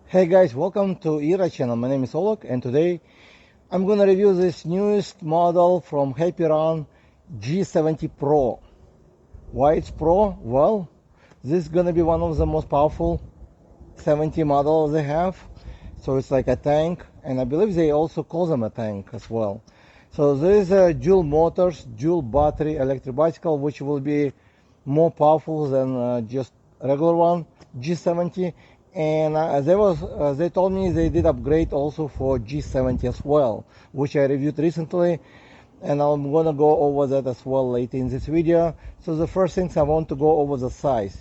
Hey guys, welcome to Ira channel. My name is Olok and today I'm gonna review this newest model from Happyrun G70 Pro. Why it's Pro? Well, this is gonna be one of the most powerful 70 models they have. So it's like a tank, and I believe they also call them a tank as well. So there is a dual motors, dual battery electric bicycle, which will be more powerful than just regular one G70. And they told me they did upgrade also for G70 as well, which I reviewed recently, and I'm gonna go over that as well later in this video. So the first things I want to go over the size.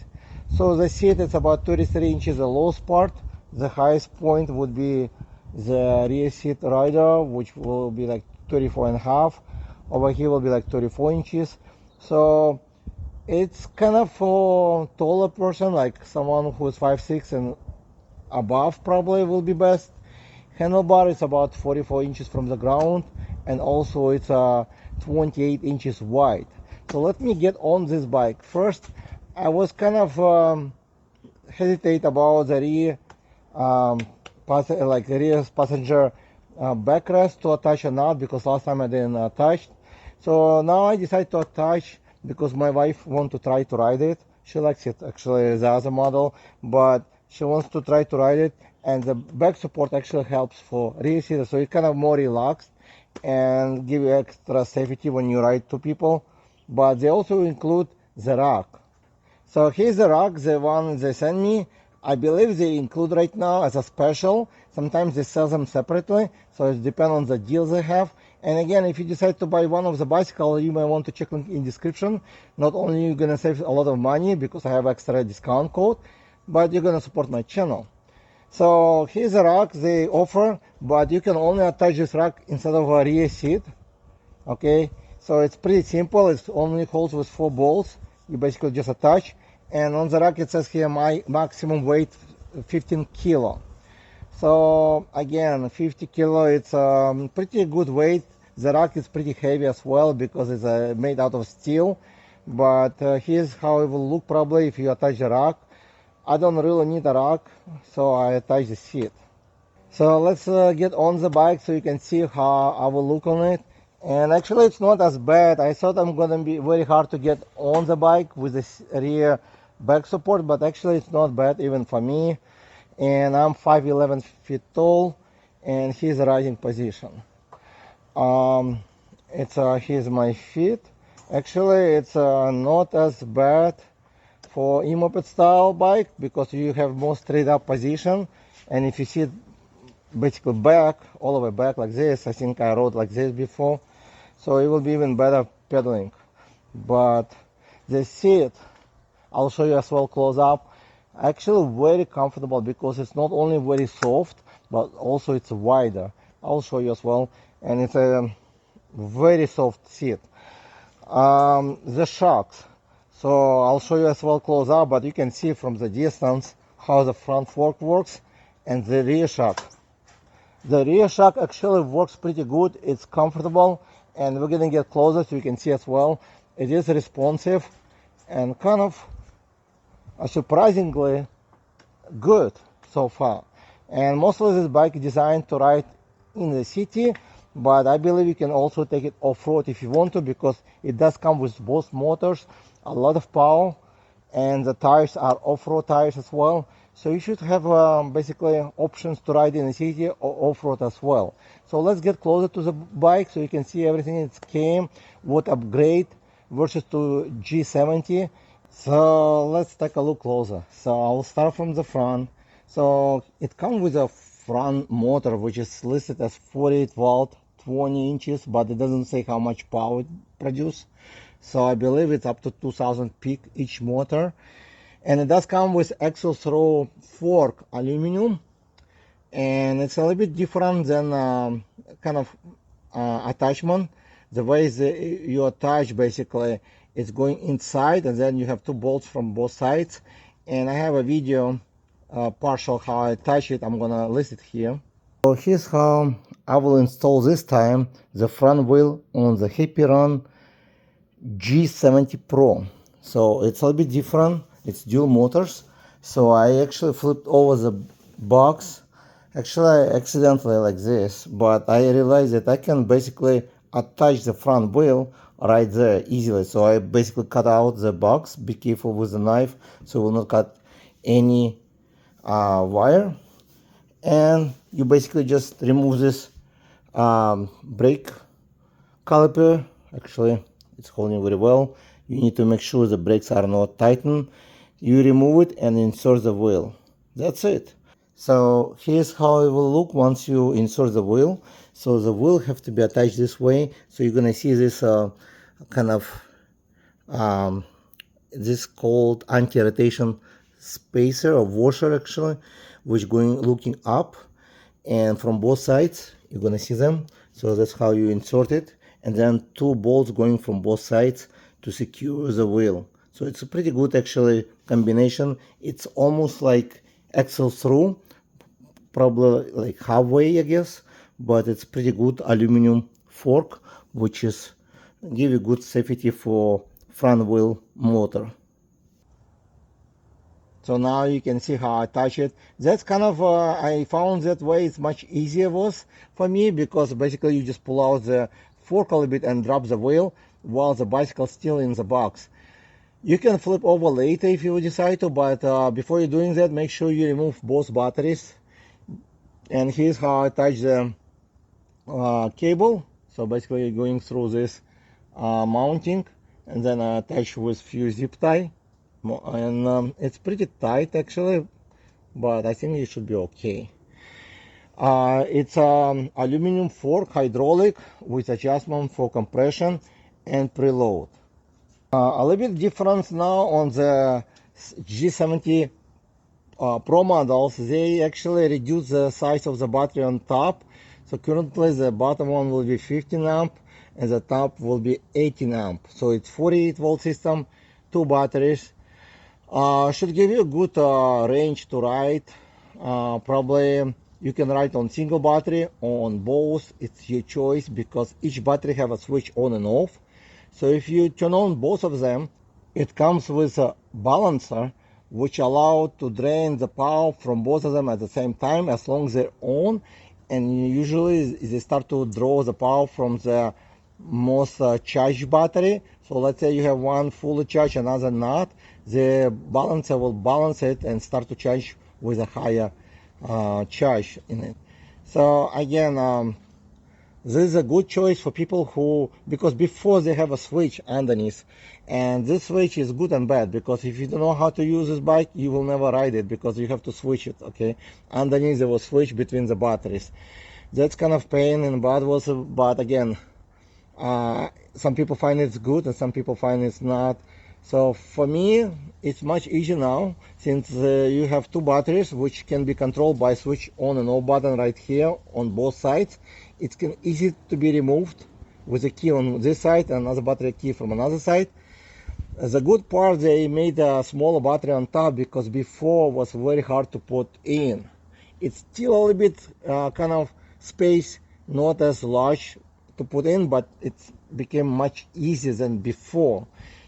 So the seat is about 33 inches the lowest part. The highest point would be the rear seat rider, which will be like 34 and a half. Over here will be like 34 inches. So it's kind of for taller person, like someone who is 5'6" and above probably will be best. Handlebar is about 44 inches from the ground, and also it's 28 inches wide. So let me get on this bike. First, I was kind of hesitate about the rear rear passenger backrest to attach or not, because last time I didn't attach. So now I decided to attach because my wife wants to try to ride it. She likes it actually, the other model, but she wants to try to ride it, and the back support actually helps for rear seater, so it's kind of more relaxed and give you extra safety when you ride two people. But they also include the rack. So here's the rack, the one they sent me. I believe they include right now as a special. Sometimes they sell them separately, so it depends on the deals they have. And again, if you decide to buy one of the bicycles, you may want to check link in description. Not only you're gonna save a lot of money because I have extra discount code, but you're gonna support my channel. So here's a rack they offer, but you can only attach this rack instead of a rear seat. Okay, so it's pretty simple. It only holds with 4 bolts. You basically just attach, and on the rack it says here my maximum weight 15 kilo. So again, 50 kilo, it's pretty good weight. The rack is pretty heavy as well because it's made out of steel. But here's how it will look probably if you attach the rack. I don't really need a rack, so I attach the seat. So let's get on the bike so you can see how I will look on it. And actually it's not as bad. I thought I'm gonna be very hard to get on the bike with the rear back support, but actually it's not bad even for me. And I'm 5'11" feet tall, and here's the riding position. Here's my feet. Actually it's not as bad for e-moped style bike because you have more straight up position, and if you sit basically back, all the way back like this, I think I rode like this before, so it will be even better pedaling. But the seat, I'll show you as well close up, actually very comfortable because it's not only very soft but also it's wider. I'll show you as well, and it's a very soft seat. The shocks, so I'll show you as well close up, but you can see from the distance how the front fork works. And the rear shock. The rear shock actually works pretty good. It's comfortable, and we're gonna get closer so you can see as well. It is responsive and kind of surprisingly good so far. And mostly this bike is designed to ride in the city, but I believe you can also take it off-road if you want to, because it does come with both motors, a lot of power, and the tires are off-road tires as well. So you should have basically options to ride in the city or off-road as well. So let's get closer to the bike so you can see everything it came, what upgrade versus to G70. So let's take a look closer. So I'll start from the front. So it comes with a front motor which is listed as 48 volt, 20 inches, but it doesn't say how much power it produces. So I believe it's up to 2000 peak each motor. And it does come with axle throw fork aluminum, and it's a little bit different than kind of attachment. The way you attach, basically it's going inside, and then you have 2 bolts from both sides. And I have a video partial how I attach it. I'm gonna list it here. So here's how I will install this time the front wheel on the Happyrun G70 Pro. So it's a little bit different. It's dual motors. So I actually flipped over the box. Actually, I accidentally like this, but I realized that I can basically attach the front wheel right there easily. So I basically cut out the box. Be careful with the knife so you will not cut any wire. And you basically just remove this brake caliper. Actually, it's holding very well. You need to make sure the brakes are not tightened. You remove it and insert the wheel. That's it. So here's how it will look once you insert the wheel. So the wheel have to be attached this way. So you're gonna see this kind of this called anti-rotation spacer or washer actually, which going looking up, and from both sides you're gonna see them. So that's how you insert it, and then two bolts going from both sides to secure the wheel. So it's a pretty good actually combination. It's almost like axle through, probably like halfway I guess, but it's pretty good aluminum fork, which is give you good safety for front wheel motor. So now you can see how I touch it. That's kind of, I found that way it's much easier was for me, because basically you just pull out the fork a little bit and drop the wheel while the bicycle's still in the box. You can flip over later if you decide to, but before you're doing that, make sure you remove both batteries. And here's how I attach the cable. So basically you're going through this mounting, and then I attach with few zip tie. And it's pretty tight actually, but I think it should be okay. It's aluminum fork, hydraulic, with adjustment for compression and preload. A little bit difference now on the G70 Pro models. They actually reduce the size of the battery on top. So currently the bottom one will be 15 amp and the top will be 18 amp. So it's 48 volt system, two batteries. Should give you a good range to ride. Probably you can ride on single battery or on both. It's your choice, because each battery have a switch on and off. So if you turn on both of them, it comes with a balancer which allow to drain the power from both of them at the same time as long as they're on. And usually they start to draw the power from the most charged battery. So let's say you have one fully charged, another not. The balancer will balance it and start to charge with a higher charge in it. So again, this is a good choice for people who, because before they have a switch underneath, and this switch is good and bad, because if you don't know how to use this bike, you will never ride it, because you have to switch it, okay? Underneath there was switch between the batteries. That's kind of pain in the butt was, but again, some people find it's good and some people find it's not. So for me, it's much easier now, since you have two batteries which can be controlled by switch on and off button right here on both sides. It's easy to be removed with a key on this side and another battery key from another side. The good part, they made a smaller battery on top, because before was very hard to put in. It's still a little bit kind of space, not as large to put in, but it became much easier than before.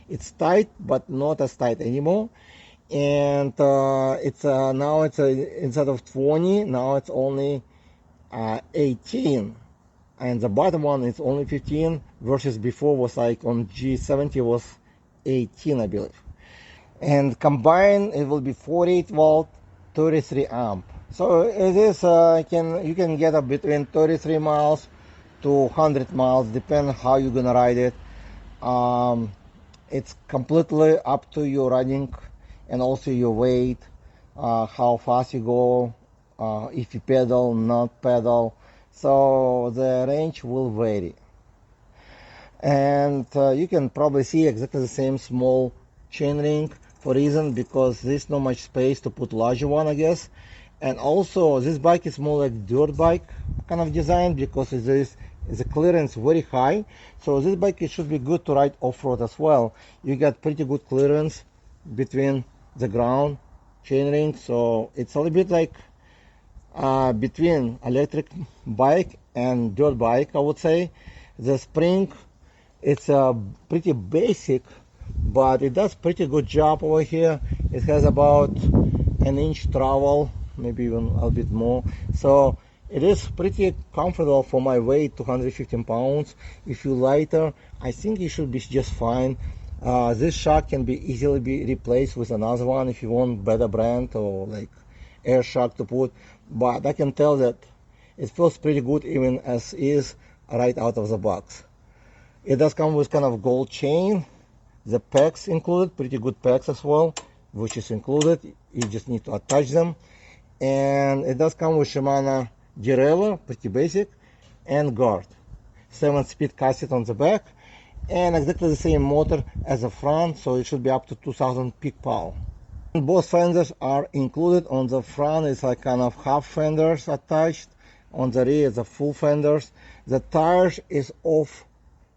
It's tight, but not as tight anymore. And it's now it's instead of 20, now it's only 18, and the bottom one is only 15, versus before was like on G70 was 18, I believe. And combined it will be 48 volt, 33 amp. So it is you can get up between 33 miles to 100 miles, depending how you're gonna ride it. It's completely up to your riding and also your weight, how fast you go, if you pedal, not pedal. So the range will vary. And you can probably see exactly the same small chain ring, for reason because there's not much space to put larger one, I guess. And also this bike is more like dirt bike kind of design, because the clearance very high. So this bike, it should be good to ride off-road as well. You got pretty good clearance between the ground chain ring. So it's a little bit like between electric bike and dirt bike, I would say. The spring, it's pretty basic, but it does pretty good job over here. It has about an inch travel maybe even a little bit more. So it is pretty comfortable for my weight, 215 pounds. If you're lighter, I think it should be just fine. This shock can be easily be replaced with another one if you want better brand or like air shock to put. But I can tell that it feels pretty good even as is right out of the box. It does come with kind of gold chain. The pegs included, pretty good pegs as well, which is included. You just need to attach them. And it does come with Shimano derailleur, pretty basic, and guard. 7-speed cassette on the back, and exactly the same motor as the front, so it should be up to 2000 peak power. Both fenders are included. On the front it's like kind of half fenders attached. On the rear it's a full fenders. The tires is off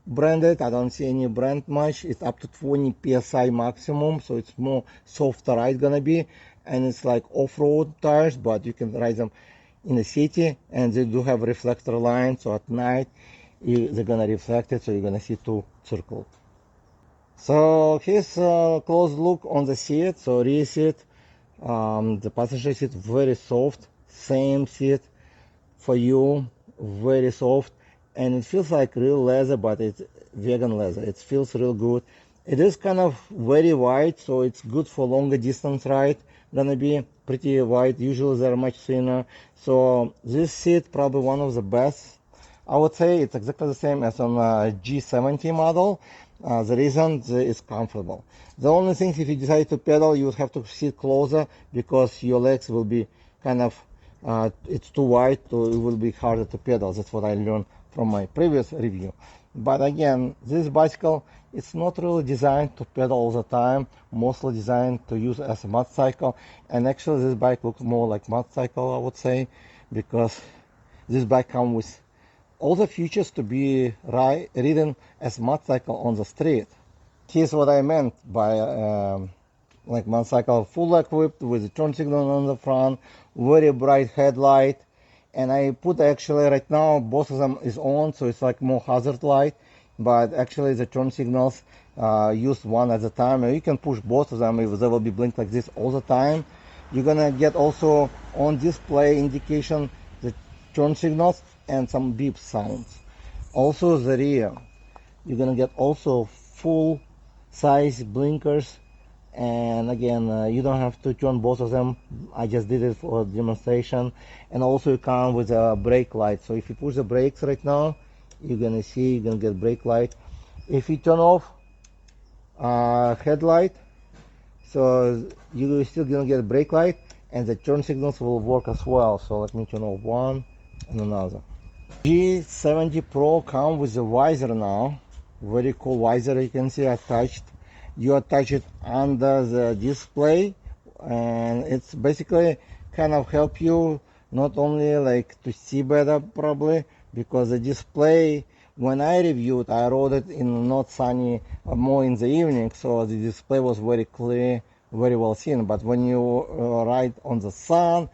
branded. I don't see any brand much. It's up to 20 psi maximum, so it's more softer ride gonna be, and it's like off-road tires, but you can ride them in the city, and they do have reflector lines, so at night they're gonna reflect it, so you're gonna see two circles. So here's a close look on the seat. So rear seat, the passenger seat, very soft, same seat for you, very soft. And it feels like real leather, but it's vegan leather. It feels real good. It is kind of very wide, so it's good for longer distance ride. Gonna be pretty wide. Usually they're much thinner. So this seat probably one of the best. I would say it's exactly the same as on a G70 model. The reason it's comfortable. The only thing, if you decide to pedal, you would have to sit closer because your legs will be kind of, it's too wide, so it will be harder to pedal. That's what I learned from my previous review. But again, this bicycle, it's not really designed to pedal all the time, mostly designed to use as a motorcycle. And actually this bike looks more like motorcycle, I would say, because this bike comes with all the features to be ridden as motorcycle on the street. Here's what I meant by like motorcycle, full equipped with a turn signal on the front, very bright headlight. And I put actually right now both of them is on, so it's like more hazard light, but actually the turn signals use one at a time, and you can push both of them if they will be blinked like this all the time. You're gonna get also on display indication the turn signals and some beep sounds. Also the rear, you're gonna get also full size blinkers. And again, you don't have to turn both of them. I just did it for demonstration. And also you come with a brake light. So if you push the brakes right now, you're gonna see, you're gonna get brake light. If you turn off headlight, so you're still gonna get brake light, and the turn signals will work as well. So let me turn off one and another. G70 Pro comes with a visor now. Very cool visor, you can see attached. You attach it under the display, and it's basically kind of help you not only like to see better probably, because the display, when I reviewed, I rode it in not sunny, more in the evening, so the display was very clear, very well seen. But when you ride on the sun,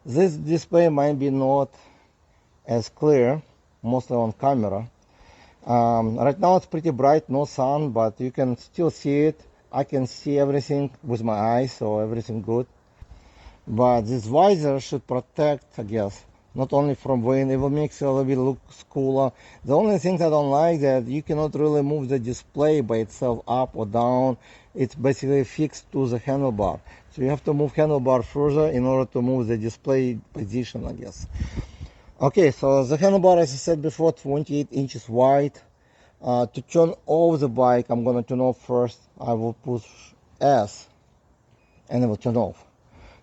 this display might be not as clear, mostly on camera. Right now it's pretty bright, no sun, but you can still see it. I can see everything with my eyes, so everything good. But this visor should protect, I guess, not only from wind. It will make it a little bit look cooler. The only thing I don't like that you cannot really move the display by itself up or down. It's basically fixed to the handlebar. So you have to move handlebar further in order to move the display position, I guess. Okay, so the handlebar, as I said before, 28 inches wide. To turn off the bike, I'm gonna turn off first. I will push S, and it will turn off.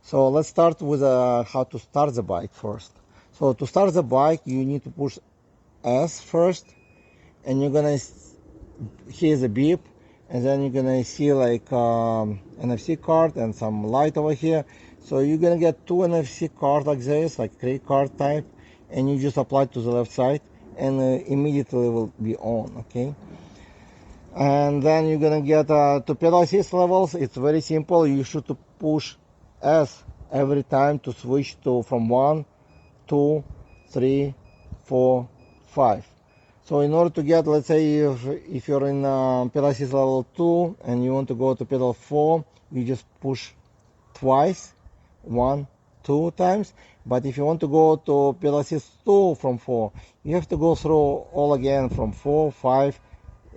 So let's start with how to start the bike first. So to start the bike, you need to push S first, and you're gonna hear the beep, and then you're gonna see like NFC card and some light over here. So you're gonna get two NFC cards like this, like credit card type, and you just apply to the left side, and immediately will be on. Okay, and then you're gonna get to pedal assist levels. It's very simple. You should push S every time to switch to from 1, 2, 3, 4, 5. So in order to get, let's say if you're in pedal assist level 2 and you want to go to pedal 4, you just push twice, 1, 2 times. But if you want to go to pedal assist 2 from 4, you have to go through all again from 4, 5,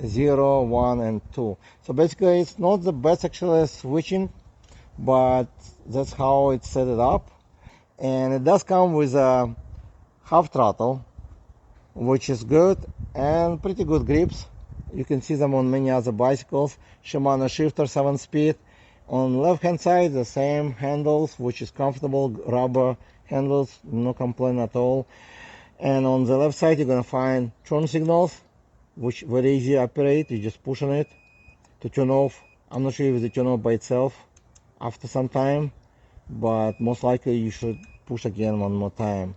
0, 1, and 2. So basically it's not the best actually switching, but that's how it's set it up. And it does come with a half throttle, which is good, and pretty good grips. You can see them on many other bicycles. Shimano shifter 7-speed. On left hand side, the same handles, which is comfortable, rubber handles, no complaint at all. And on the left side, you're gonna find turn signals, which very easy to operate. You just push on it to turn off. I'm not sure if it turn off by itself after some time, but most likely you should push again one more time.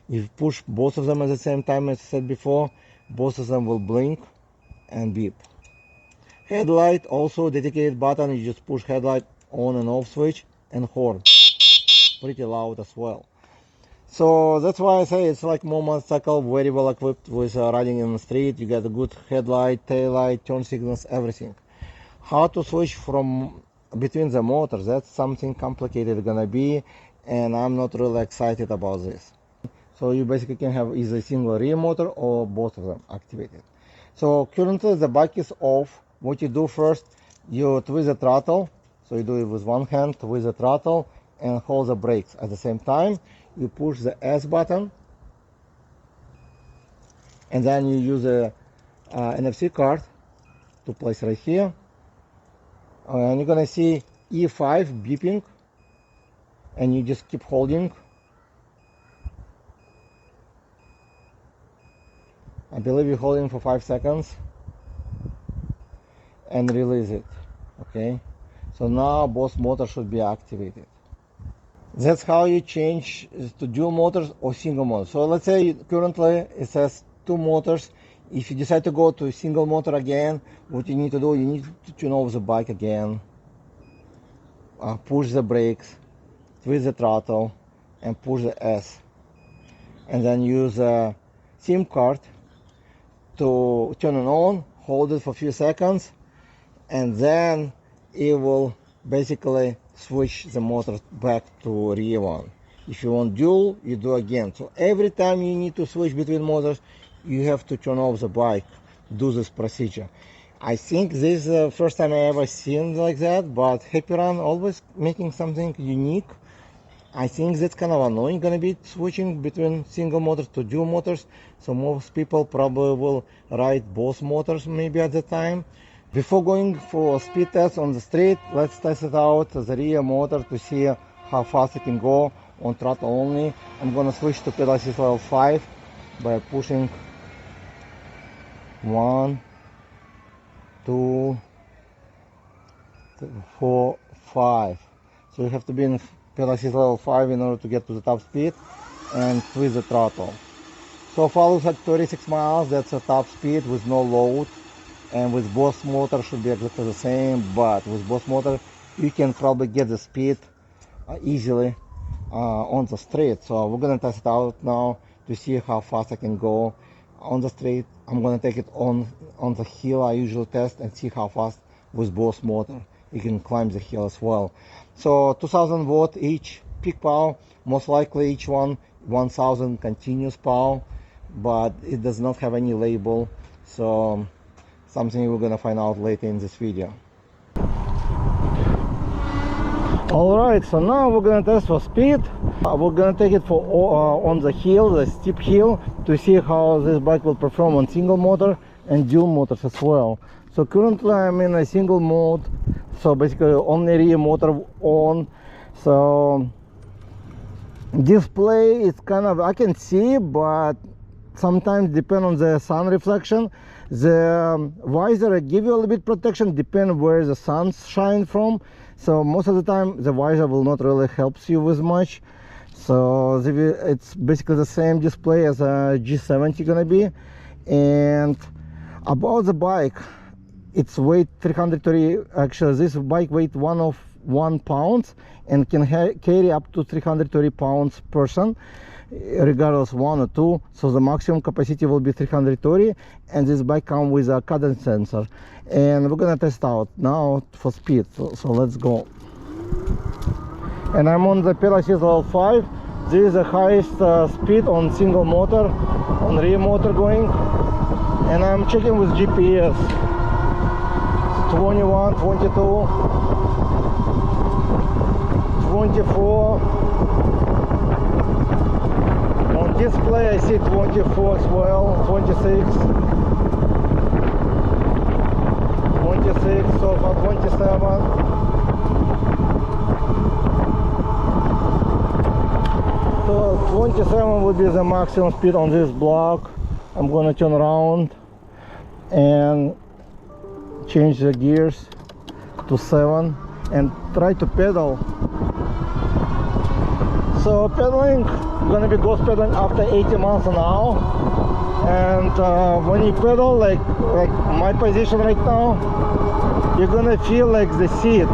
If you push both of them at the same time, as I said before, both of them will blink and beep. Headlight, also dedicated button. You just push headlight on and off switch, and horn, pretty loud as well. So that's why I say it's like more motorcycle, very well equipped with riding in the street. You get a good headlight, tail light, turn signals, everything. How to switch from between the motors, that's something complicated gonna be, and I'm not really excited about this. So you basically can have either a single rear motor or both of them activated. So currently the bike is off. What you do first, you twist the throttle. So you do it with one hand, twist the throttle and hold the brakes. At the same time, you push the S button, and then you use a NFC card to place right here. And you're gonna see E5 beeping, and you just keep holding. I believe you're holding for 5 seconds and release it. Okay, so now both motors should be activated. That's how you change to dual motors or single motor. So let's say currently it says 2 motors. If you decide to go to a single motor again, what you need to do, you need to tune off the bike again, push the brakes, twist the throttle, and push the S. And then use a SIM card to turn it on, hold it for a few seconds, and then it will basically switch the motor back to rear one. If you want dual, you do again. So every time you need to switch between motors, you have to turn off the bike, do this procedure. I think this is the first time I ever seen like that, but Happyrun always making something unique. I think that's kind of annoying gonna be switching between single motors to dual motors. So most people probably will ride both motors maybe at the time. Before going for a speed test on the street, let's test it out, the rear motor, to see how fast it can go on throttle only. I'm gonna switch to pedal assist level 5 by pushing 1, 2, 3, 4, 5. So you have to be in pedal assist level 5 in order to get to the top speed, and twist the throttle. So far looks like 36 miles, that's a top speed with no load. And with both motors should be exactly the same, but with both motors you can probably get the speed easily on the street. So we're gonna test it out now to see how fast I can go on the street. I'm gonna take it on the hill I usually test and see how fast with both motors you can climb the hill as well. So 2000 watt each peak power, most likely each one 1000 continuous power, but it does not have any label, so something we're gonna find out later in this video. Alright, so now we're gonna test for speed. We're gonna take it for on the hill, the steep hill, to see how this bike will perform on single motor and dual motors as well. So currently I'm in a single mode, so basically only rear motor on. So display is kind of, I can see, but sometimes depend on the sun reflection. The visor give you a little bit protection, depend where the sun shines from. So most of the time the visor will not really help you with much. So it's basically the same display as a G70 gonna be. And about the bike, it's weight 330. Actually, this bike weight 1 pound and can carry up to 330 pounds person, regardless 1 or 2. So the maximum capacity will be 330, and this bike comes with a cadence sensor. And we're gonna test out now for speed. So let's go. and I'm on the pedal assist level 5. This is the highest speed on single motor, on rear motor going, and I'm checking with GPS. 21, 22, 24. On display I see 24 as well, 26, 26, so far 27. So 27 would be the maximum speed on this block. I'm gonna turn around and change the gears to 7 and try to pedal. So pedaling, gonna be ghost pedaling after 80 miles an hour. And when you pedal like my position right now, you're gonna feel like the seat is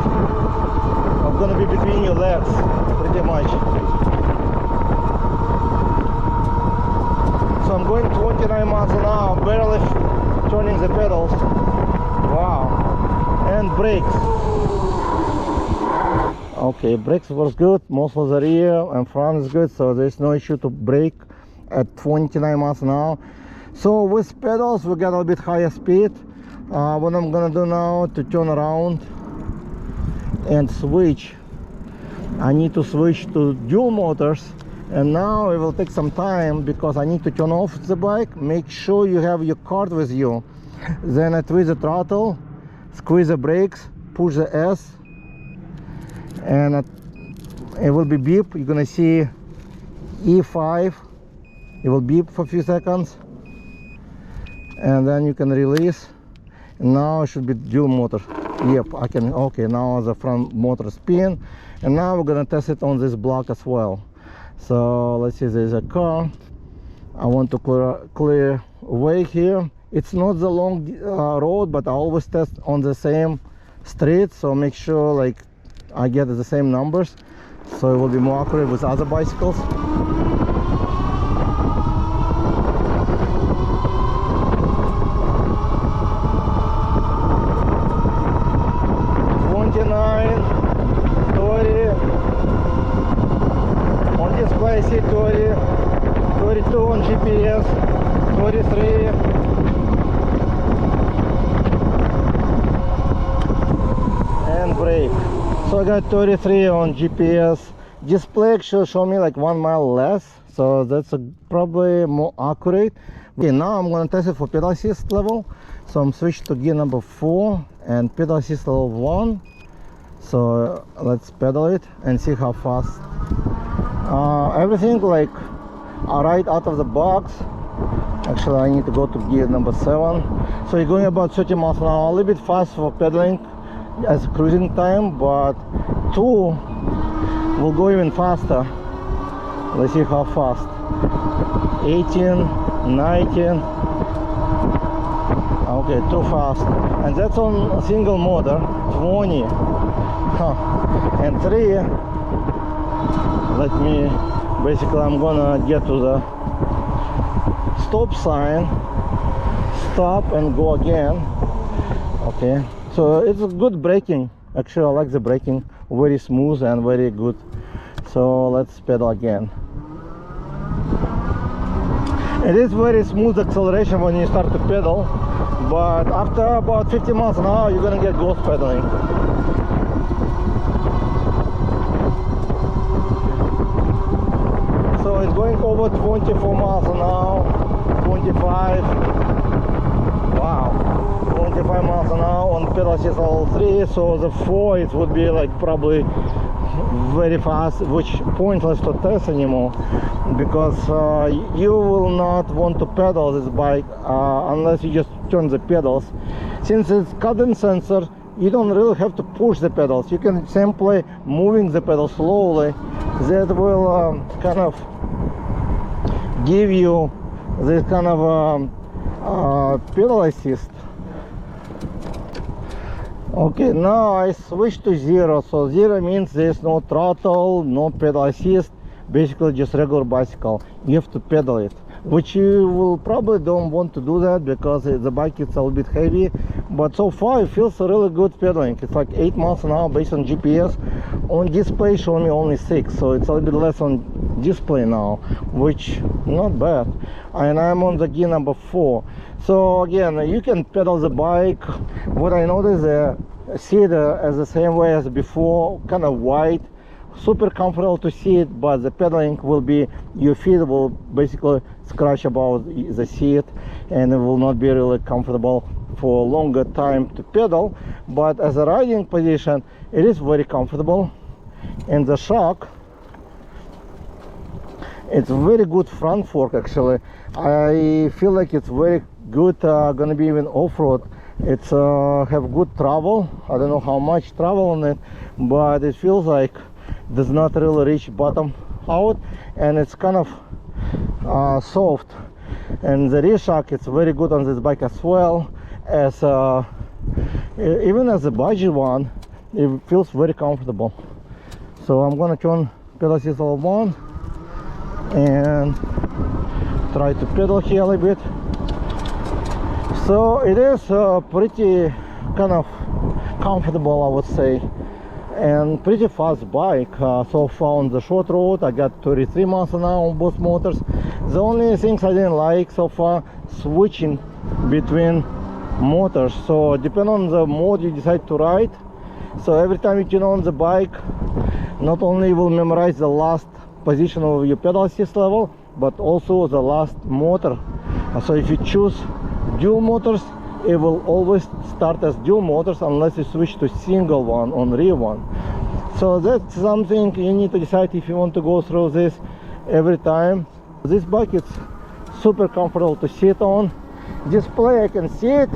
gonna be between your legs pretty much. So I'm going 29 miles an hour, barely turning the pedals. Wow. And brakes. Okay, brakes was good. Most of the rear and front is good, so there's no issue to brake at 29 miles an hour. So with pedals we got a bit higher speed. What I'm gonna do now to turn around and switch, I need to switch to dual motors. And now it will take some time because I need to turn off the bike. Make sure you have your card with you. Then I twist the throttle, squeeze the brakes, push the S, and it will be beep. You're gonna see E5. It will beep for a few seconds, and then you can release. And now it should be dual motor. Yep, I can. Okay, now the front motor spin, and now we're gonna test it on this block as well. So let's see, there's a car. I want to clear way here. It's not the long road, but I always test on the same street, so make sure like I get the same numbers, so it will be more accurate with other bicycles. I see 30, 32 on GPS, 33, and brake. So I got 33 on GPS. Display actually show me like 1 mile less, so that's probably more accurate. Okay, now I'm gonna test it for pedal assist level. So I'm switched to gear number 4 and pedal assist level 1. So let's pedal it and see how fast. Everything like right out of the box. Actually I need to go to gear number 7. So you're going about 30 miles an hour, a little bit fast for pedaling as cruising time, but 2 will go even faster. Let's see how fast. 18, 19. Okay, too fast. And that's on a single motor. 20. And 3. Let me, basically I'm gonna get to the stop sign, stop and go again. Okay, so it's a good braking. Actually I like the braking, very smooth and very good. So let's pedal again. It is very smooth acceleration when you start to pedal, but after about 50 miles an hour you're gonna get ghost pedaling. So it's going over 24 miles an hour, 25. Wow, 25 miles an hour on pedal assist level 3. So the 4 it would be like probably very fast, which pointless to test anymore, because you will not want to pedal this bike unless you just turn the pedals. Since it's cadence sensor, you don't really have to push the pedals. You can simply moving the pedal slowly. That will kind of give you this kind of pedal assist. Okay, now I switch to 0. So 0 means there's no throttle, no pedal assist, basically just regular bicycle. You have to pedal it. which you will probably don't want to do that because the bike is a little bit heavy. But so far it feels really good pedaling. It's like 8 miles an hour based on GPS. On display show me only 6, so it's a little bit less on display now, which not bad. And I'm on the gear number 4. So again, you can pedal the bike. What I noticed, the seat as the same way as before, kind of wide, super comfortable to sit, but the pedaling will be, your feet will basically scratch about the seat, and it will not be really comfortable for a longer time to pedal. But as a riding position, it is very comfortable. And the shock, it's very good front fork actually. I feel like it's very good, gonna be even off-road. It's have good travel. I don't know how much travel on it, but it feels like does not really reach bottom out, and it's kind of soft. And the rear shock, it's very good on this bike as well, as even as a budget one, it feels very comfortable. So I'm gonna turn pedal assist on and try to pedal here a little bit. So it is pretty kind of comfortable, I would say, and pretty fast bike. So far on the short road I got 33 miles an hour on both motors. The only things I didn't like so far, switching between motors. So depending on the mode you decide to ride, so every time you turn on the bike, not only will memorize the last position of your pedal assist level, but also the last motor. So if you choose dual motors, it will always start as dual motors unless you switch to single one on rear one. So that's something you need to decide if you want to go through this every time. This bike is super comfortable to sit on. Display, I can see it.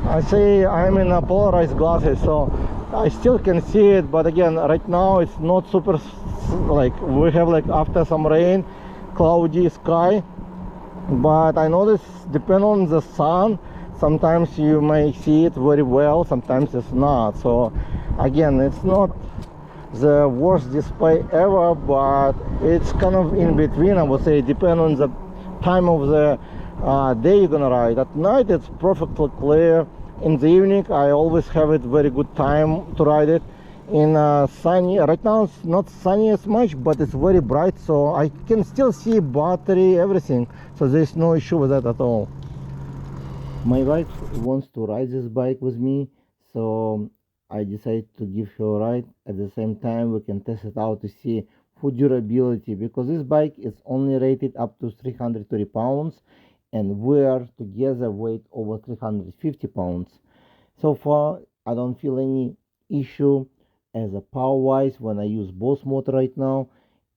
I say I'm in a polarized glasses, so I still can see it, but again, right now it's not super, like we have like after some rain, cloudy sky. But I notice depending on the sun, sometimes you may see it very well, sometimes it's not. So again, it's not the worst display ever, but it's kind of in between, I would say, depending on the time of the day you're gonna ride. At night it's perfectly clear. In the evening I always have it very good time to ride it. In sunny, right now it's not sunny as much, but it's very bright, so I can still see battery, everything, so there's no issue with that at all. My wife wants to ride this bike with me, so I decided to give her a ride. At the same time we can test it out to see for durability, because this bike is only rated up to 330 pounds and we are together weight over 350 pounds. So far I don't feel any issue as a power wise when I use both motor right now.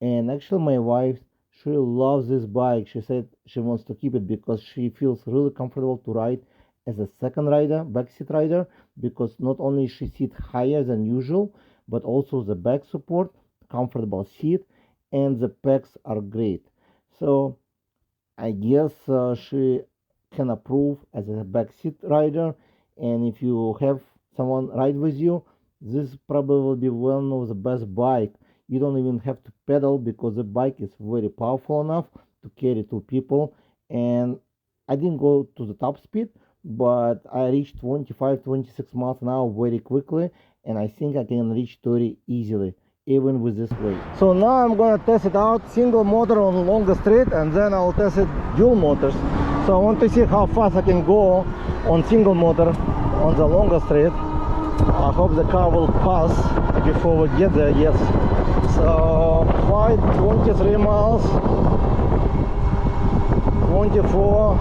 And actually my wife, she loves this bike. She said she wants to keep it because she feels really comfortable to ride as a second rider, backseat rider, because not only she sits higher than usual, but also the back support, comfortable seat, and the pegs are great. So I guess she can approve as a backseat rider. And if you have someone ride with you, this probably will be one of the best bike. You don't even have to pedal because the bike is very powerful enough to carry 2 people. And I didn't go to the top speed, but I reached 25-26 miles an hour very quickly, and I think I can reach 30 easily even with this weight. So now I'm gonna test it out single motor on longer street, and then I'll test it dual motors. So I want to see how fast I can go on single motor on the longer street. I hope the car will pass before we get there. Yes. So 23 miles, 24,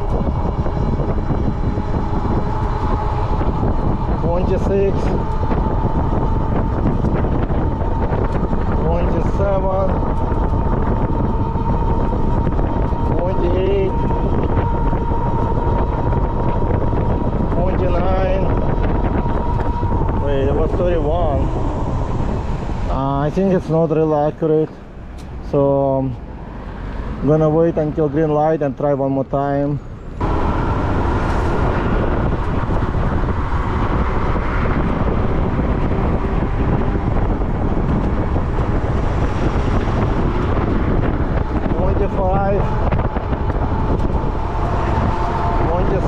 26, 27, 28, 29. Wait, it was 31. I think it's not really accurate, so I'm gonna wait until green light and try one more time.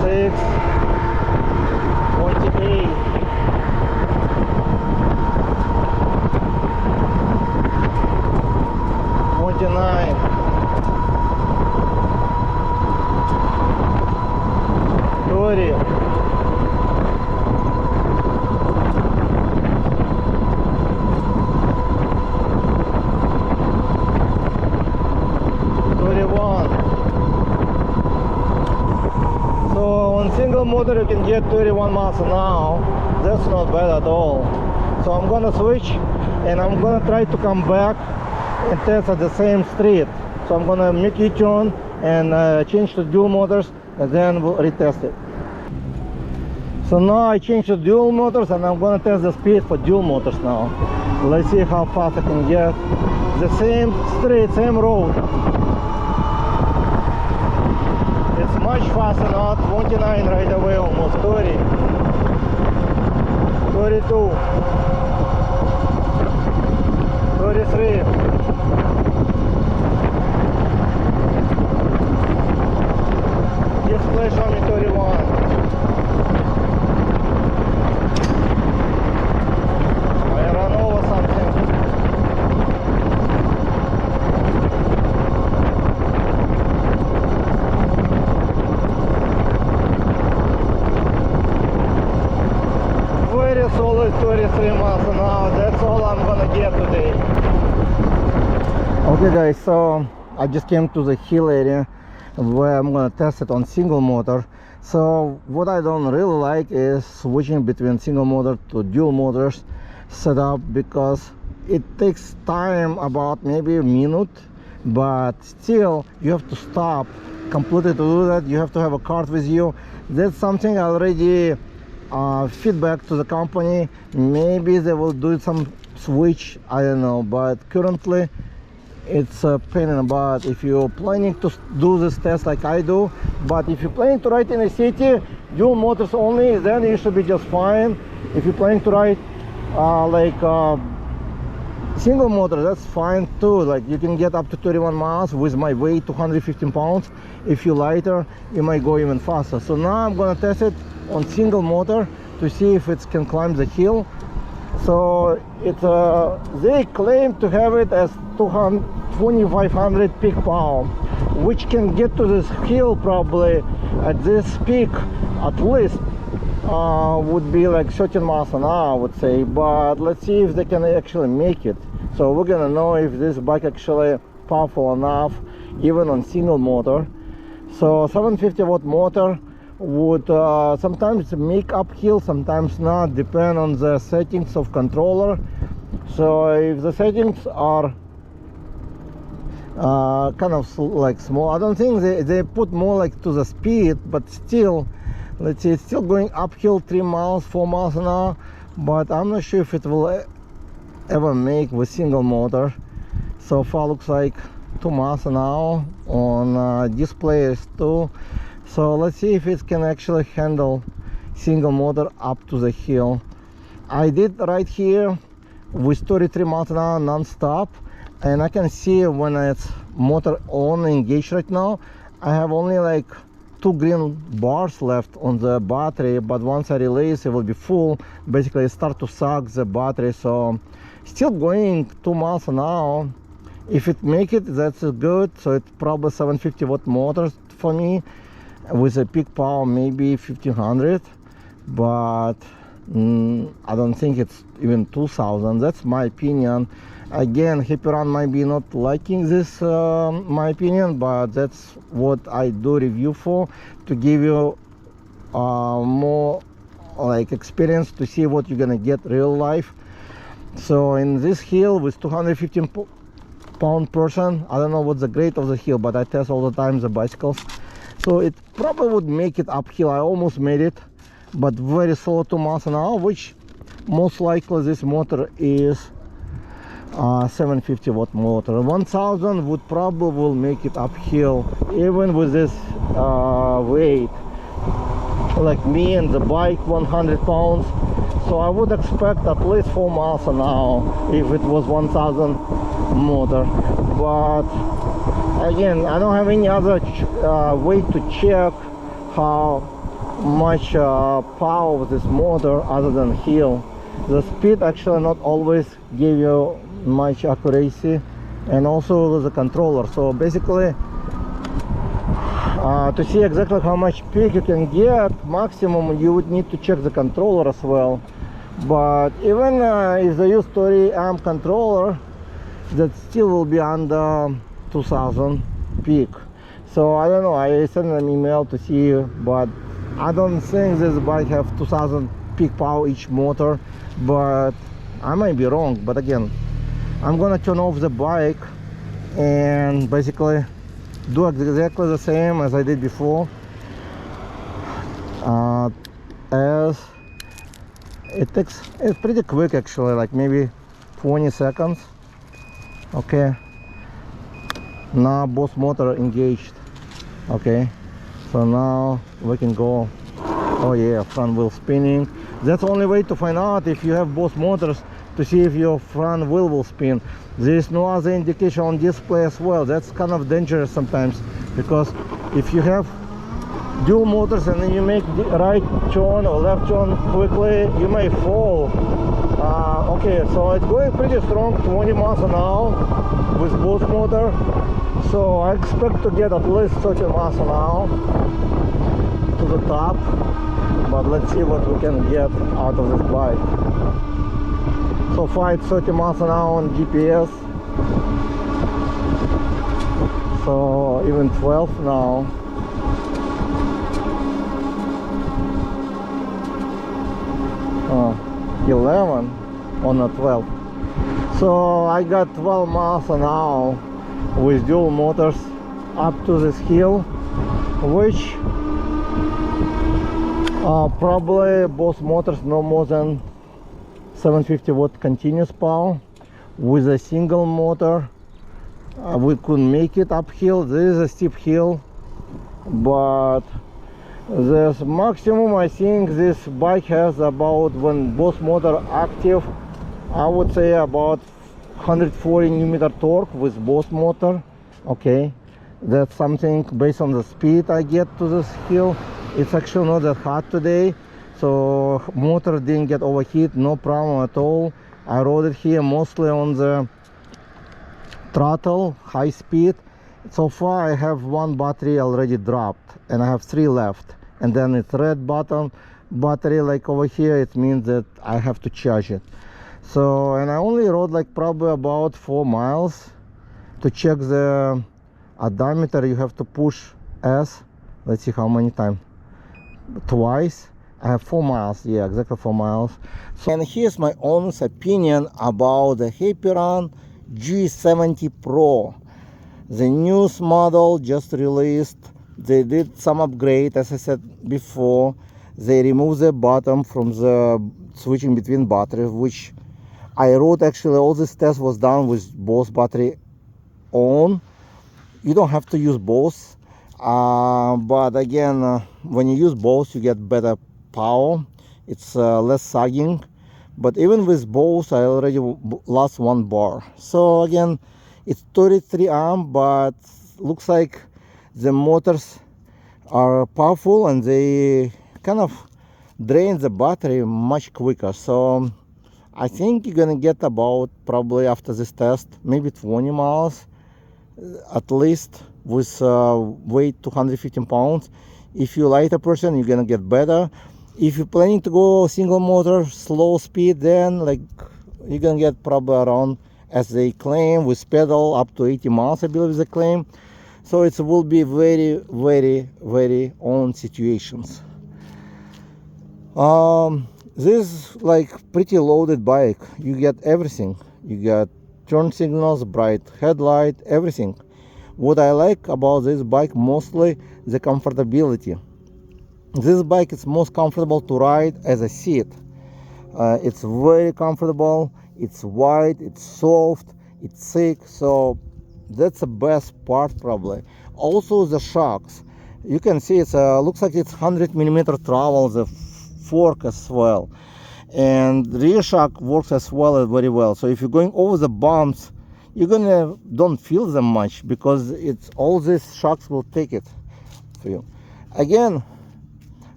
26, 28, 29, 30, 31. So on single motor you can get 31 miles an hour. That's not bad at all. So I'm gonna switch and I'm gonna try to come back and test at the same street. So I'm gonna make U-turn and change to dual motors and then we'll retest it. So now I changed to dual motors and I'm gonna test the speed for dual motors now. Let's see how fast I can get. The same street, same road. It's much faster now, 29 right away, almost 30, 32, 33. Display show me 31. I ran over something. Very solid 33 miles an hour. That's all I'm gonna get today. Okay guys, so I just came to the hill area where I'm gonna test it on single motor. So what I don't really like is switching between single motor to dual motors setup, because it takes time, about maybe a minute, but still you have to stop completely to do that. You have to have a card with you. That's something I already feedback to the company. Maybe they will do some switch, I don't know, but currently it's a pain in the butt if you're planning to do this test like I do. But if you're planning to ride in a city, dual motors only, then you should be just fine. If you're planning to ride single motor, that's fine too. Like you can get up to 31 miles with my weight, 215 pounds. If you're lighter, you might go even faster. So now I'm gonna test it on single motor to see if it can climb the hill. So it's they claim to have it as 2500 peak power, which can get to this hill probably at this peak at least would be like 13 miles an hour, I would say. But let's see if they can actually make it. So we're gonna know if this bike actually powerful enough even on single motor. So 750 watt motor would sometimes make uphill, sometimes not, depend on the settings of controller. So if the settings are kind of like small, I don't think they put more like to the speed, but still, let's see, it's still going uphill 3 miles, 4 miles an hour, but I'm not sure if it will ever make with single motor. So far looks like 2 miles an hour on display is 2. So let's see if it can actually handle single motor up to the hill. I did right here with 33 miles an hour non-stop, and I can see when it's motor on engaged right now, I have only like 2 green bars left on the battery, but once I release it will be full. Basically it start to suck the battery. So still going 2 miles an hour. If it make it, that's good. So it's probably 750 watt motor for me with a peak power maybe 1500, but I don't think it's even 2000. That's my opinion. Again, Happyrun might be not liking this my opinion, but that's what I do review for, to give you more like experience, to see what you're gonna get real life. So in this hill with 215 pound person, I don't know what's the grade of the hill, but I test all the time the bicycles. So it probably would make it uphill. I almost made it, but very slow 2 miles an hour, which most likely this motor is 750 watt motor. 1000 would probably will make it uphill even with this weight, like me and the bike 100 pounds. So I would expect at least 4 miles an hour if it was 1000 motor. But again, I don't have any other way to check how much power with this motor other than hill. The speed actually not always give you much accuracy, and also the controller. So basically, to see exactly how much peak you can get maximum, you would need to check the controller as well. But even if they use 30 amp controller, that still will be under 2000 peak. So I don't know, I sent an email to see, but I don't think this bike have 2000 peak power each motor, but I might be wrong. But again, I'm gonna turn off the bike and basically do exactly the same as I did before, as it's pretty quick actually, like maybe 20 seconds. Okay, now both motor engaged. Okay, so now we can go. Oh yeah, front wheel spinning. That's the only way to find out if you have both motors, to see if your front wheel will spin. There is no other indication on display as well. That's kind of dangerous sometimes, because if you have dual motors and then you make the right turn or left turn quickly, you may fall. Okay, so it's going pretty strong, 20 miles an hour with both motor. So I expect to get at least 30 miles an hour to the top, but let's see what we can get out of this bike. So far it's 30 miles an hour on GPS, so even 12 now. Oh, 11 on a 12. So I got 12 miles an hour with dual motors up to this hill, which probably both motors no more than 750 watt continuous power. With a single motor we couldn't make it uphill. There is a steep hill, but the maximum I think this bike has, about, when both motor active, I would say about 140 Nm torque with both motor. Okay, that's something based on the speed I get to this hill. It's actually not that hot today, so motor didn't get overheat, no problem at all. I rode it here mostly on the throttle, high speed. So far I have one battery already dropped and I have 3 left, and then it's red button battery like over here. It means that I have to charge it. So, and I only rode like probably about 4 miles. To check the odometer you have to push S. Let's see how many times. Twice. I have 4 miles, yeah, exactly 4 miles. So, and here's my honest opinion about the Happyrun G70 Pro. The newest model just released. They did some upgrade, as I said before. They removed the bottom from the switching between batteries, which I wrote. Actually all this test was done with both battery on. You don't have to use both, but again, when you use both you get better power. It's less sagging, but even with both I already lost 1 bar. So again, it's 33 amp, but looks like the motors are powerful and they kind of drain the battery much quicker. So I think you're gonna get about, probably after this test, maybe 20 miles at least with weight 215 pounds. If you're a lighter person, you're gonna get better. If you're planning to go single motor, slow speed, then like you're gonna get probably around, as they claim, with pedal up to 80 miles, I believe they claim. So it will be very, very, very own situations. This is like pretty loaded bike. You get everything. You get turn signals, bright headlight, everything. What I like about this bike mostly the comfortability. This bike is most comfortable to ride as a seat. It's very comfortable. It's wide, it's soft, it's thick. So that's the best part probably. Also the shocks. You can see it's looks like it's 100mm travel, the fork as well, and rear shock works as well, very well. So if you're going over the bumps, you're gonna don't feel them much, because it's all these shocks will take it for you. Again,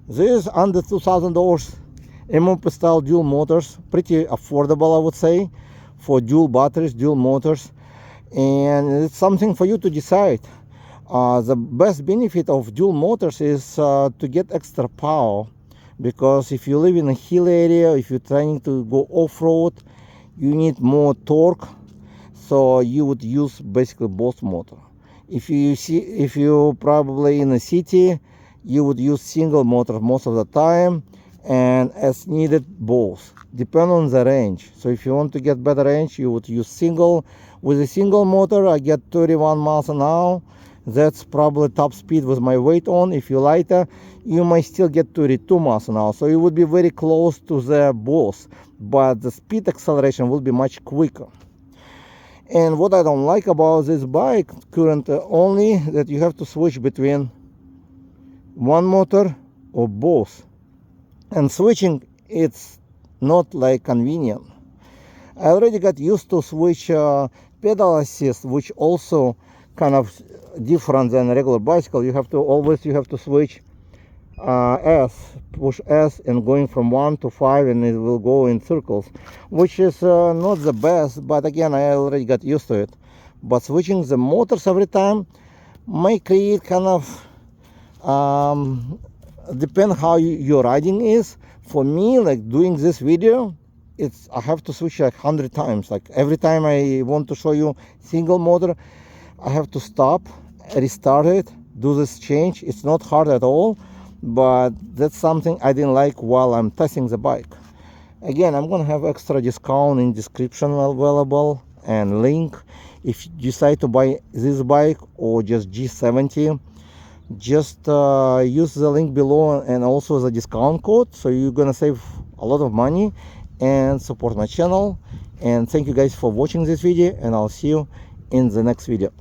This under $2,000 MOP style dual motors, pretty affordable I would say, for dual batteries, dual motors, and it's something for you to decide. The best benefit of dual motors is to get extra power, because if you live in a hill area, if you're trying to go off-road, you need more torque, so you would use basically both motor. If you probably in a city, you would use single motor most of the time, and as needed both, depend on the range. So if you want to get better range, you would use single. With a single motor I get 31 miles an hour. That's probably top speed with my weight on. If you're lighter, you might still get 32 miles an hour, so you would be very close to the both, but the speed acceleration will be much quicker. And what I don't like about this bike currently, only that you have to switch between one motor or both, and switching it's not like convenient. I already got used to switch pedal assist, which also kind of different than a regular bicycle. You have to switch push S, and going from 1 to 5, and it will go in circles, which is not the best, but again I already got used to it. But switching the motors every time may create kind of depend how your riding is. For me, like doing this video, I have to switch like 100 times. Like every time I want to show you single motor, I have to stop, restart it, do this change. It's not hard at all, but that's something I didn't like while I'm testing the bike. Again, I'm gonna have extra discount in description available and link. If you decide to buy this bike or just G70, just use the link below and also the discount code, so you're gonna save a lot of money and support my channel. And thank you guys for watching this video, and I'll see you in the next video.